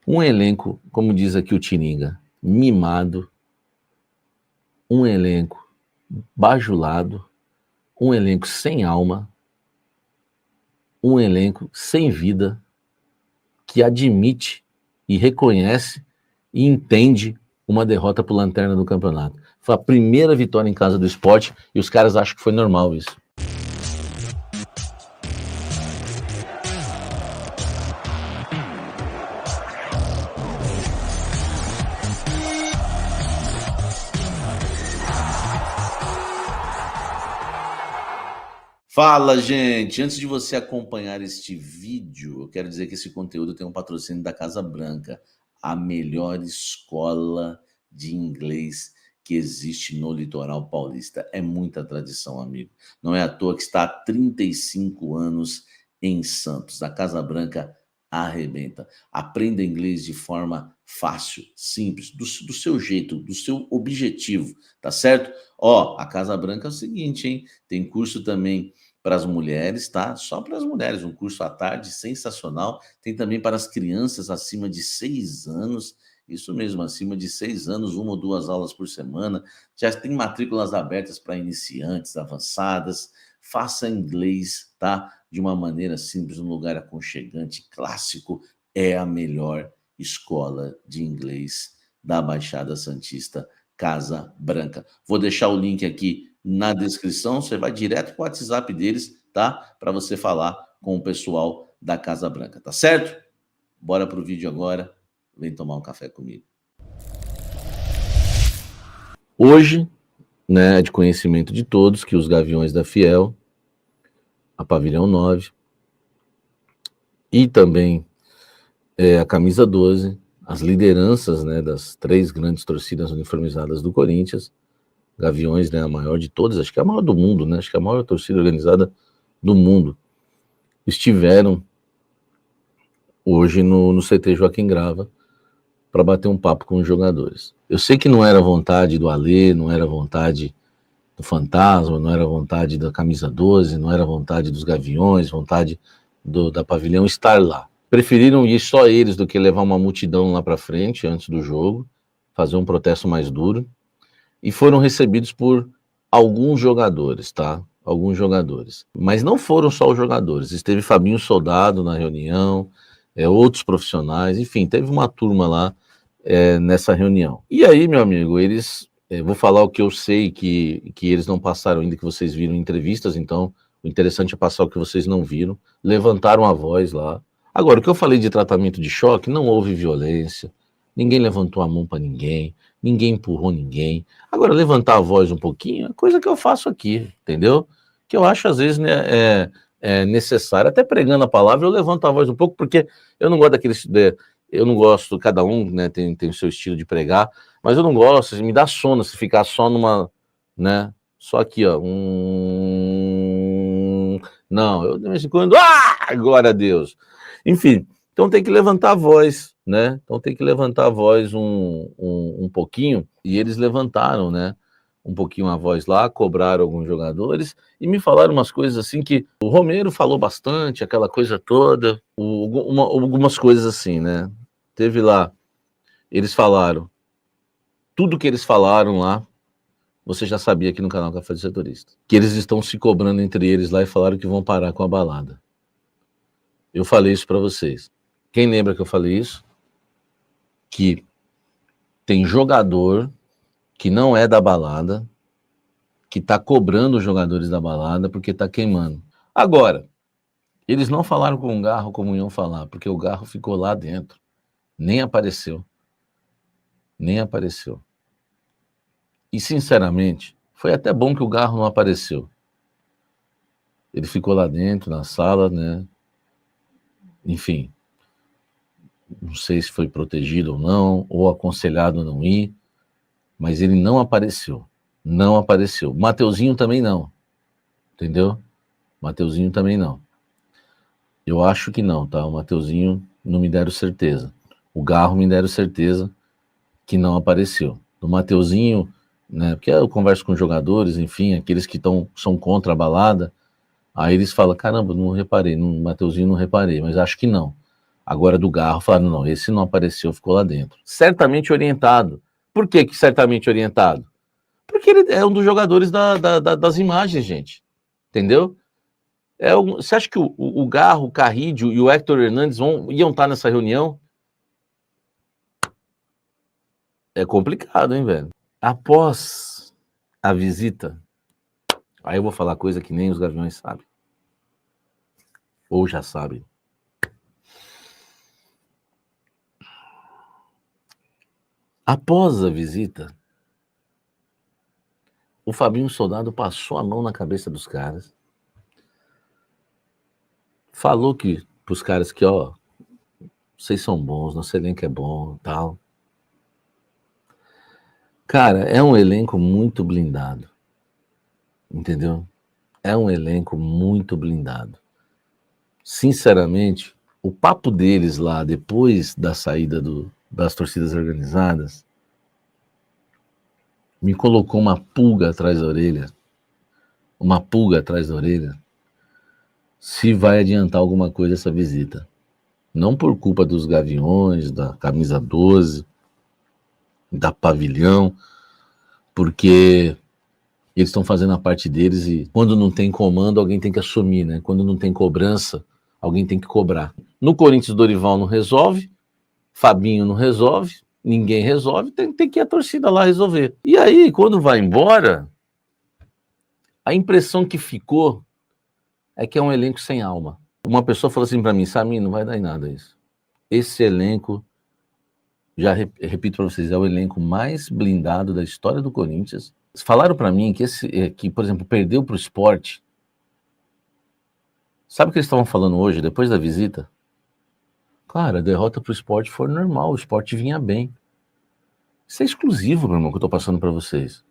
Um elenco, como diz aqui o Tiringa, mimado, um elenco bajulado, um elenco sem alma, um elenco sem vida, que admite e reconhece e entende uma derrota para o Lanterna do campeonato. Foi a primeira vitória em casa do Sport e os caras acham que foi normal isso. Fala, gente! Antes de você acompanhar este vídeo, eu quero dizer que esse conteúdo tem um patrocínio da Casa Branca, a melhor escola de inglês que existe no litoral paulista. É muita tradição, amigo. Não é à toa que está há 35 anos em Santos. A Casa Branca arrebenta. Aprenda inglês de forma fácil, simples, do seu jeito, do seu objetivo, tá certo? Ó, a Casa Branca é o seguinte, hein? Tem curso também para as mulheres, tá? Só para as mulheres, um curso à tarde sensacional. Tem também para as crianças acima de 6 anos, isso mesmo, acima de 6 anos, 1 ou 2 aulas por semana. Já tem matrículas abertas para iniciantes, avançadas. Faça inglês, tá? De uma maneira simples, num lugar aconchegante, clássico. É a melhor escola de inglês da Baixada Santista, Casa Branca. Vou deixar o link aqui na descrição, você vai direto para o WhatsApp deles, tá? Para você falar com o pessoal da Casa Branca, tá certo? Bora pro vídeo agora, vem tomar um café comigo. Hoje, né, é de conhecimento de todos que os Gaviões da Fiel, a Pavilhão 9 e também a Camisa 12, as lideranças, né, das 3 grandes torcidas uniformizadas do Corinthians, Gaviões, né, a maior de todas, acho que é a maior do mundo, né, acho que é a maior torcida organizada do mundo, estiveram hoje no CT Joaquim Grava para bater um papo com os jogadores. Eu sei que não era vontade do Alê, não era vontade do Fantasma, não era vontade da Camisa 12, não era vontade dos Gaviões, vontade da Pavilhão estar lá. Preferiram ir só eles do que levar uma multidão lá para frente antes do jogo, fazer um protesto mais duro. E foram recebidos por alguns jogadores, tá? Alguns jogadores. Mas não foram só os jogadores. Esteve Fabinho Soldado na reunião, outros profissionais, enfim, teve uma turma lá nessa reunião. E aí, meu amigo, eles... vou falar o que eu sei que eles não passaram ainda, que vocês viram em entrevistas, então o interessante é passar o que vocês não viram. Levantaram a voz lá. Agora, o que eu falei de tratamento de choque, não houve violência, ninguém levantou a mão para ninguém, ninguém empurrou ninguém. Agora, levantar a voz um pouquinho é coisa que eu faço aqui, entendeu? Que eu acho, às vezes, né, é necessário. Até pregando a palavra, eu levanto a voz um pouco, porque eu não gosto daqueles... Eu não gosto, cada um, né, tem o seu estilo de pregar, mas eu não gosto, me dá sono se ficar só numa, né, só aqui, ó, não, eu de vez em quando, glória a Deus. Enfim, então tem que levantar a voz, né? Então tem que levantar a voz um pouquinho, e eles levantaram, né? Um pouquinho a voz lá, cobraram alguns jogadores, e me falaram umas coisas assim que o Romero falou bastante, aquela coisa toda, algumas coisas assim, né? Teve lá, eles falaram, tudo que eles falaram lá, você já sabia aqui no canal Café do Setorista, que eles estão se cobrando entre eles lá e falaram que vão parar com a balada. Eu falei isso para vocês. Quem lembra que eu falei isso? Que tem jogador que não é da balada, que tá cobrando os jogadores da balada porque tá queimando. Agora, eles não falaram com o Garro como iam falar, porque o Garro ficou lá dentro. Nem apareceu. Nem apareceu. E, sinceramente, foi até bom que o Garro não apareceu. Ele ficou lá dentro, na sala, né? Enfim, não sei se foi protegido ou não, ou aconselhado a não ir, mas ele não apareceu. Não apareceu. Mateuzinho também não. Entendeu? Mateuzinho também não. Eu acho que não, tá? O Mateuzinho não me deram certeza. O Garro me deram certeza que não apareceu. Do Mateuzinho, né? Porque eu converso com jogadores, enfim, aqueles que são contra a balada, aí eles falam, caramba, não reparei, no Mateuzinho não reparei, mas acho que não. Agora do Garro, falaram, não, esse não apareceu, ficou lá dentro. Certamente orientado. Por que certamente orientado? Porque ele é um dos jogadores das imagens, gente. Entendeu? Você acha que o Garro, o Carrídio e o Héctor Hernandes iam estar nessa reunião? É complicado, hein, velho? Após a visita, aí eu vou falar coisa que nem os Gaviões sabem. Ou já sabem. Após a visita, o Fabinho Soldado passou a mão na cabeça dos caras. Falou pros caras que, ó, vocês são bons, nosso elenco é bom, tal. Cara, é um elenco muito blindado. Entendeu? É um elenco muito blindado. Sinceramente, o papo deles lá, depois da saída das torcidas organizadas, me colocou uma pulga atrás da orelha. Uma pulga atrás da orelha. Se vai adiantar alguma coisa essa visita. Não por culpa dos Gaviões, da camisa 12, da Pavilhão, porque eles estão fazendo a parte deles e quando não tem comando, alguém tem que assumir, né? Quando não tem cobrança, alguém tem que cobrar. No Corinthians, Dorival não resolve, Fabinho não resolve, ninguém resolve, tem que ir a torcida lá resolver. E aí, quando vai embora, a impressão que ficou é que é um elenco sem alma. Uma pessoa falou assim para mim, Samir, não vai dar em nada isso. Esse elenco, já repito para vocês, é o elenco mais blindado da história do Corinthians. Falaram para mim que, por exemplo, perdeu para o Sport. Sabe o que eles estavam falando hoje, depois da visita? Cara, a derrota para o Sport foi normal, o Sport vinha bem. Isso é exclusivo, meu irmão, que eu estou passando para vocês.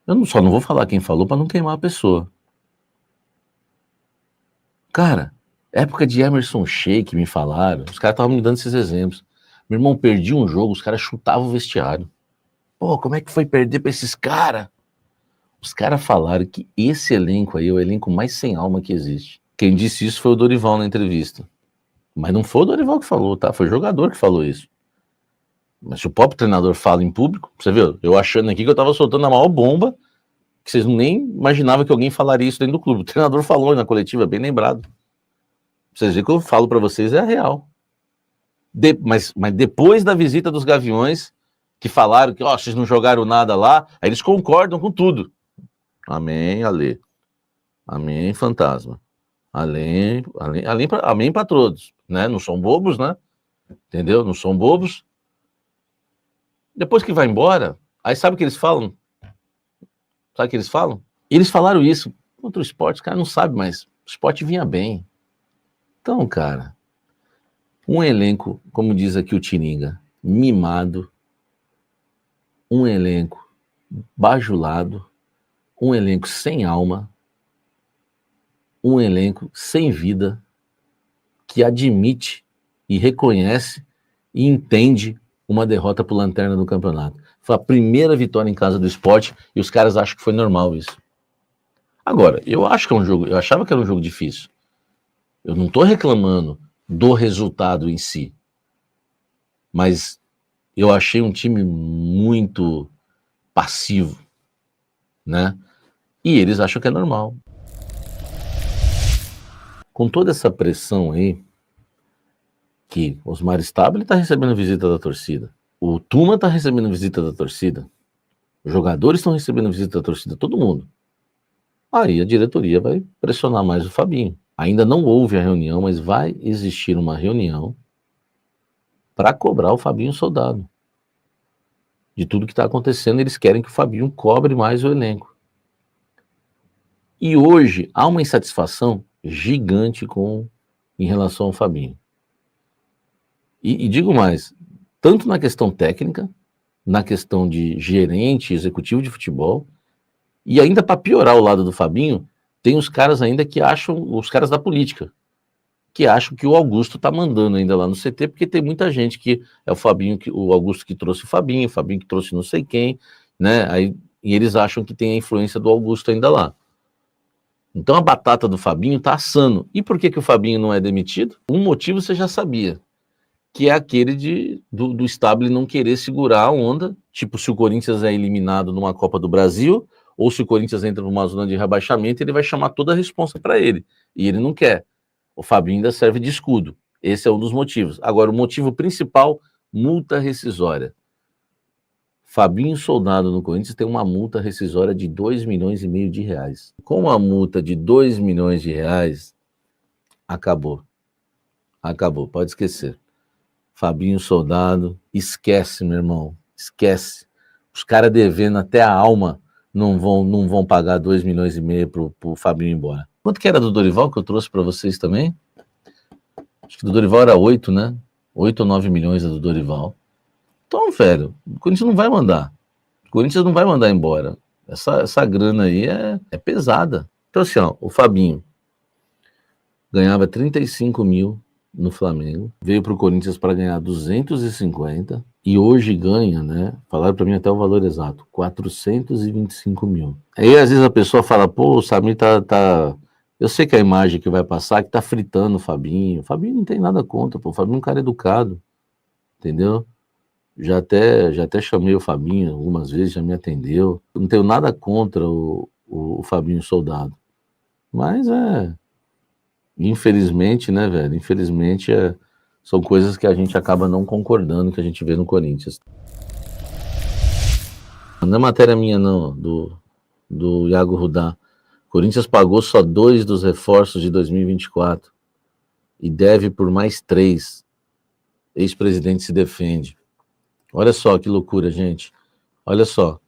Eu só não vou falar quem falou para não queimar a pessoa. Cara, época de Emerson Sheik me falaram, os caras estavam me dando esses exemplos. Meu irmão, perdi um jogo, os caras chutavam o vestiário. Pô, como é que foi perder para esses caras? Os caras falaram que esse elenco aí é o elenco mais sem alma que existe. Quem disse isso foi o Dorival na entrevista. Mas não foi o Dorival que falou, tá? Foi o jogador que falou isso. Mas se o próprio treinador fala em público, você viu? Eu achando aqui que eu tava soltando a maior bomba, que vocês nem imaginavam que alguém falaria isso dentro do clube. O treinador falou na coletiva, bem lembrado. Vocês veem que eu falo para vocês é a real. Mas depois da visita dos Gaviões, que falaram que, ó, vocês não jogaram nada lá, aí eles concordam com tudo. Amém, Alê. Amém, fantasma. Amém para todos, né? Não são bobos, né? Entendeu? Não são bobos. Depois que vai embora, aí sabe o que eles falam? Sabe o que eles falam? Eles falaram isso contra o Sport, os caras não sabem, mas o Sport vinha bem. Então, cara, um elenco, como diz aqui o Tiringa, mimado, um elenco bajulado, um elenco sem alma, um elenco sem vida, que admite e reconhece e entende uma derrota pro Lanterna do campeonato. Foi a primeira vitória em casa do Sport e os caras acham que foi normal isso. Agora, eu achava que era um jogo difícil. Eu não estou reclamando do resultado em si, mas eu achei um time muito passivo, né? E eles acham que é normal. Com toda essa pressão aí, que Osmar Stabile está recebendo visita da torcida, o Tuma está recebendo visita da torcida, os jogadores estão recebendo visita da torcida, todo mundo. Aí a diretoria vai pressionar mais o Fabinho. Ainda não houve a reunião, mas vai existir uma reunião para cobrar o Fabinho Soldado. De tudo que está acontecendo, eles querem que o Fabinho cobre mais o elenco. E hoje há uma insatisfação gigante em relação ao Fabinho. E digo mais, tanto na questão técnica, na questão de gerente, executivo de futebol, e ainda para piorar o lado do Fabinho, tem os caras ainda que acham, os caras da política, que acham que o Augusto está mandando ainda lá no CT, porque tem muita gente que é o Augusto que trouxe o Fabinho que trouxe não sei quem, né? E eles acham que tem a influência do Augusto ainda lá. Então a batata do Fabinho tá assando. E por que o Fabinho não é demitido? Um motivo você já sabia, que é aquele do Stabile não querer segurar a onda, tipo, se o Corinthians é eliminado numa Copa do Brasil, ou se o Corinthians entra numa zona de rebaixamento, ele vai chamar toda a responsa para ele, e ele não quer. O Fabinho ainda serve de escudo. Esse é um dos motivos. Agora, o motivo principal, multa rescisória. Fabinho Soldado no Corinthians tem uma multa rescisória de 2,5 milhões de reais. Com a multa de 2 milhões de reais, acabou. Acabou, pode esquecer. Fabinho Soldado, esquece, meu irmão, esquece. Os caras devendo até a alma não vão pagar 2,5 milhões pro Fabinho ir embora. Quanto que era do Dorival que eu trouxe para vocês também? Acho que do Dorival era 8, né? 8 ou 9 milhões a do Dorival. Então, velho, o Corinthians não vai mandar. O Corinthians não vai mandar embora. Essa grana aí é pesada. Então, assim, ó, o Fabinho ganhava 35 mil no Flamengo, veio para o Corinthians para ganhar 250 e hoje ganha, né? Falaram para mim até o valor exato, 425 mil. Aí às vezes a pessoa fala, pô, o Samir tá. Eu sei que a imagem que vai passar é que tá fritando o Fabinho. O Fabinho não tem nada contra, pô. O Fabinho é um cara educado, entendeu? Já até chamei o Fabinho algumas vezes, já me atendeu. Não tenho nada contra o Fabinho Soldado. Mas infelizmente, né, velho? Infelizmente são coisas que a gente acaba não concordando, que a gente vê no Corinthians. Não é matéria minha, não, do Iago Rudá. Corinthians pagou só 2 dos reforços de 2024 e deve por mais 3. Ex-presidente se defende. Olha só que loucura, gente. Olha só.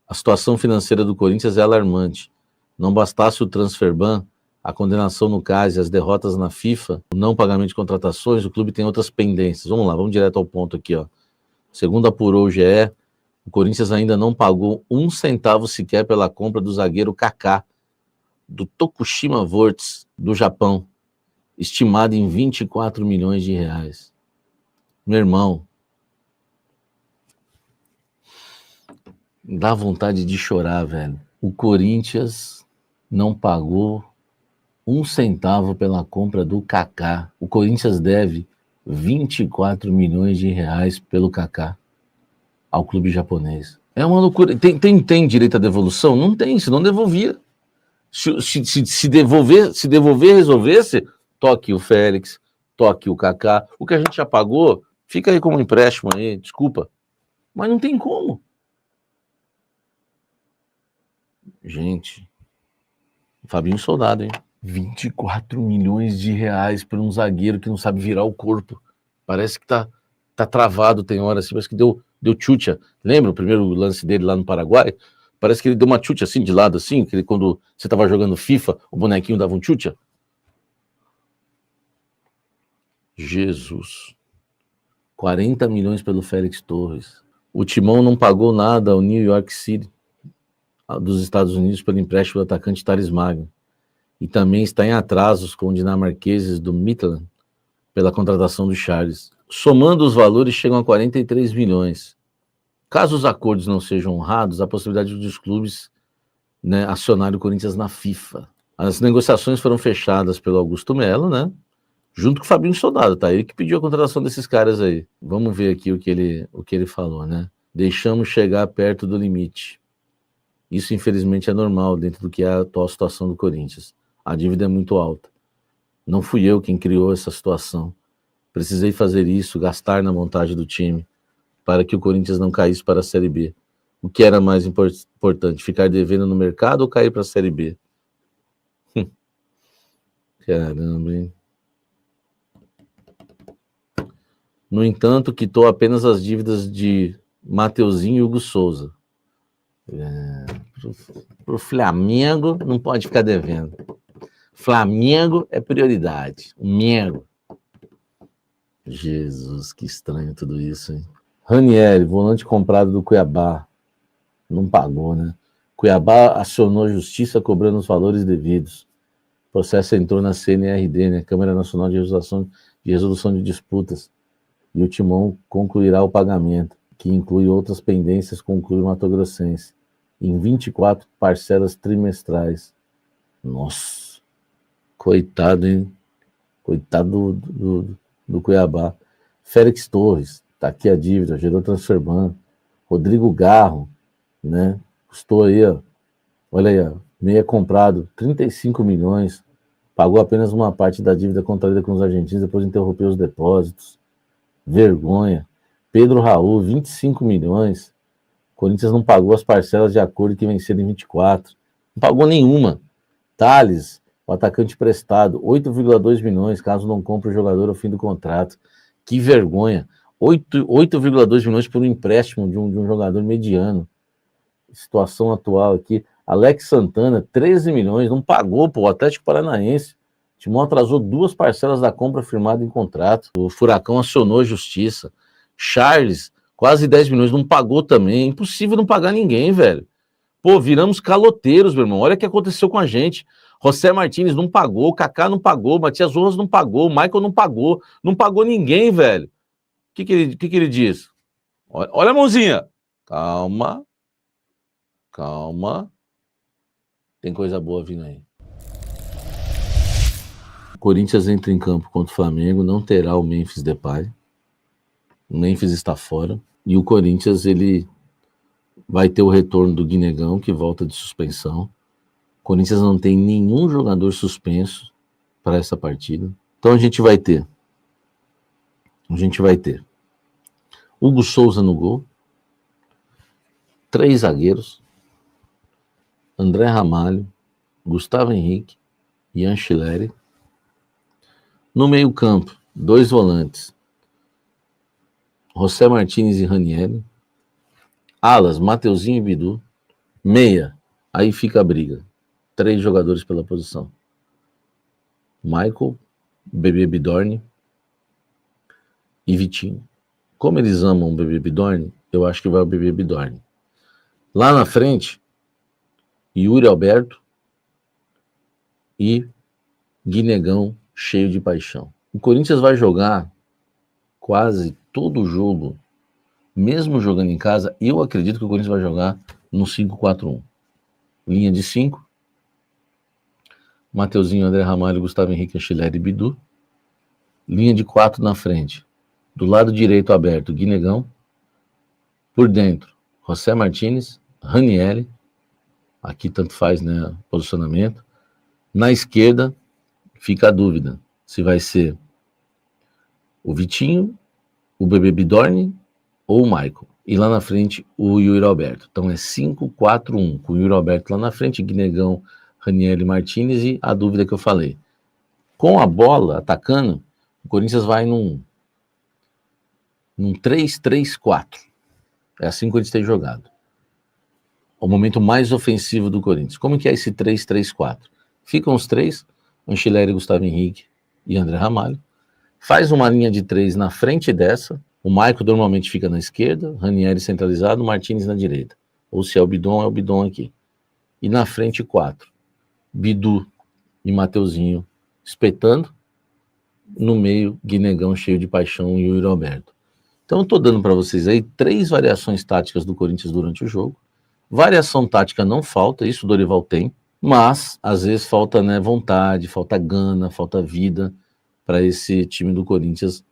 A situação financeira do Corinthians é alarmante. Não bastasse o transfer ban, a condenação no CAS e as derrotas na FIFA, o não pagamento de contratações, o clube tem outras pendências. Vamos lá, vamos direto ao ponto aqui, ó. Segundo apurou o GE, o Corinthians ainda não pagou 1 centavo sequer pela compra do zagueiro Kaká, do Tokushima Vortis, do Japão, estimado em 24 milhões de reais. Meu irmão, dá vontade de chorar, velho. O Corinthians não pagou 1 centavo pela compra do Kaká. O Corinthians deve 24 milhões de reais pelo Kaká ao clube japonês. É uma loucura. Tem direito à devolução? Não tem, senão devolvia. Se devolver resolvesse, toque o Félix, toque o Kaká. O que a gente já pagou, fica aí como empréstimo aí, desculpa. Mas não tem como. Gente, Fabinho Soldado, hein? 24 milhões de reais para um zagueiro que não sabe virar o corpo. Parece que tá travado, tem hora assim, parece que deu chucha. Lembra o primeiro lance dele lá no Paraguai? Parece que ele deu uma chucha assim, de lado assim, que ele, quando você tava jogando FIFA, o bonequinho dava um chucha. Jesus. 40 milhões pelo Félix Torres. O Timão não pagou nada ao New York City dos Estados Unidos pelo empréstimo do atacante Thales Magno. E também está em atrasos com os dinamarqueses do Midtjylland pela contratação do Charles. Somando os valores, chegam a 43 milhões. Caso os acordos não sejam honrados, há a possibilidade dos clubes, né, acionarem o Corinthians na FIFA. As negociações foram fechadas pelo Augusto Melo, né? Junto com o Fabinho Soldado, tá? Ele que pediu a contratação desses caras aí. Vamos ver aqui o que ele falou, né? Deixamos chegar perto do limite. Isso, infelizmente, é normal dentro do que é a atual situação do Corinthians. A dívida é muito alta. Não fui eu quem criou essa situação. Precisei fazer isso, gastar na montagem do time, para que o Corinthians não caísse para a Série B. O que era mais importante, ficar devendo no mercado ou cair para a Série B? Caramba, hein? No entanto, quitou apenas as dívidas de Mateuzinho e Hugo Souza. Pro Flamengo não pode ficar devendo. Flamengo é prioridade. O Mengo. Jesus, que estranho tudo isso, hein? Ranieri, volante comprado do Cuiabá. Não pagou, né? Cuiabá acionou a justiça cobrando os valores devidos. O processo entrou na CNRD, né? Câmara Nacional de Resolução de Disputas. E o Timão concluirá o pagamento, que inclui outras pendências com o Clube Mato Grossense, em 24 parcelas trimestrais. Nossa, coitado, hein? Coitado do Cuiabá. Félix Torres, tá aqui a dívida, gerou transferban. Rodrigo Garro, né? Custou aí, ó. Olha aí, ó. Meia comprado, 35 milhões. Pagou apenas uma parte da dívida contraída com os argentinos, depois interrompeu os depósitos. Vergonha. Pedro Raul, 25 milhões. Corinthians não pagou as parcelas de acordo que venceram em 24. Não pagou nenhuma. Thales, o atacante prestado, 8,2 milhões, caso não compre o jogador ao fim do contrato. Que vergonha. 8,2 milhões por um empréstimo de um jogador mediano. Situação atual aqui. Alex Santana, 13 milhões, não pagou, pô, o Atlético Paranaense. O Timão atrasou 2 parcelas da compra firmada em contrato. O Furacão acionou a justiça. Charles, quase 10 milhões, não pagou também. É impossível não pagar ninguém, velho. Pô, viramos caloteiros, meu irmão. Olha o que aconteceu com a gente. José Martínez não pagou, Kaká não pagou, Matias Rojas não pagou, Michael não pagou ninguém, velho. O que ele diz? Olha a mãozinha. Calma. Calma. Tem coisa boa vindo aí. O Corinthians entra em campo contra o Flamengo, não terá o Memphis Depay. O Memphis está fora. E o Corinthians, ele vai ter o retorno do Guinegão, que volta de suspensão. O Corinthians não tem nenhum jogador suspenso para essa partida. Então a gente vai ter Hugo Souza no gol, 3 zagueiros, André Ramalho, Gustavo Henrique e Anchileri. No meio campo, 2 volantes, José Martínez e Ranieri. Alas, Mateuzinho e Bidu. Meia, aí fica a briga. 3 jogadores pela posição. Michael, Bebê Bidorni e Vitinho. Como eles amam o Bebê Bidorni, eu acho que vai o Bebê Bidorni. Lá na frente, Yuri Alberto e Guinegão cheio de paixão. O Corinthians vai jogar quase todo o jogo, mesmo jogando em casa, eu acredito que o Corinthians vai jogar no 5-4-1. Linha de 5, Mateuzinho, André Ramalho, Gustavo Henrique, Anchileri e Bidu. Linha de 4 na frente. Do lado direito aberto, Guinegão. Por dentro, José Martínez, Ranieri. Aqui tanto faz, né, posicionamento. Na esquerda, fica a dúvida se vai ser o Vitinho, o Bebê Bidorni ou o Michael. E lá na frente, o Yuri Alberto. Então é 5-4-1, com o Yuri Alberto lá na frente, Guinegão, Ranieri e Martínez, e a dúvida que eu falei. Com a bola atacando, o Corinthians vai num 3-3-4. É assim que o Corinthians tem jogado. O momento mais ofensivo do Corinthians. Como que é esse 3-3-4? Ficam os 3, Anchileri, Gustavo Henrique e André Ramalho. Faz uma linha de 3 na frente dessa. O Michael normalmente fica na esquerda, Ranieri centralizado, Martínez na direita. Ou se é o Bidon aqui. E na frente 4. Bidu e Mateuzinho espetando. No meio, Guinegão cheio de paixão e o Yuri Alberto. Então eu estou dando para vocês aí 3 variações táticas do Corinthians durante o jogo. Variação tática não falta, isso o Dorival tem, mas às vezes falta, né, vontade, falta gana, falta vida para esse time do Corinthians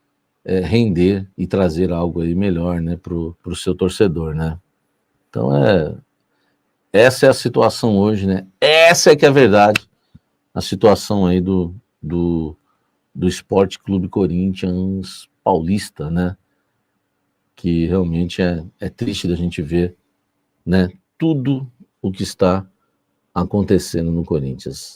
render e trazer algo aí melhor, né, pro seu torcedor, né. Então essa é a situação hoje, né. Essa é que é a verdade, a situação aí do Esporte Clube Corinthians Paulista, né, que realmente é triste da gente ver, né, tudo o que está acontecendo no Corinthians.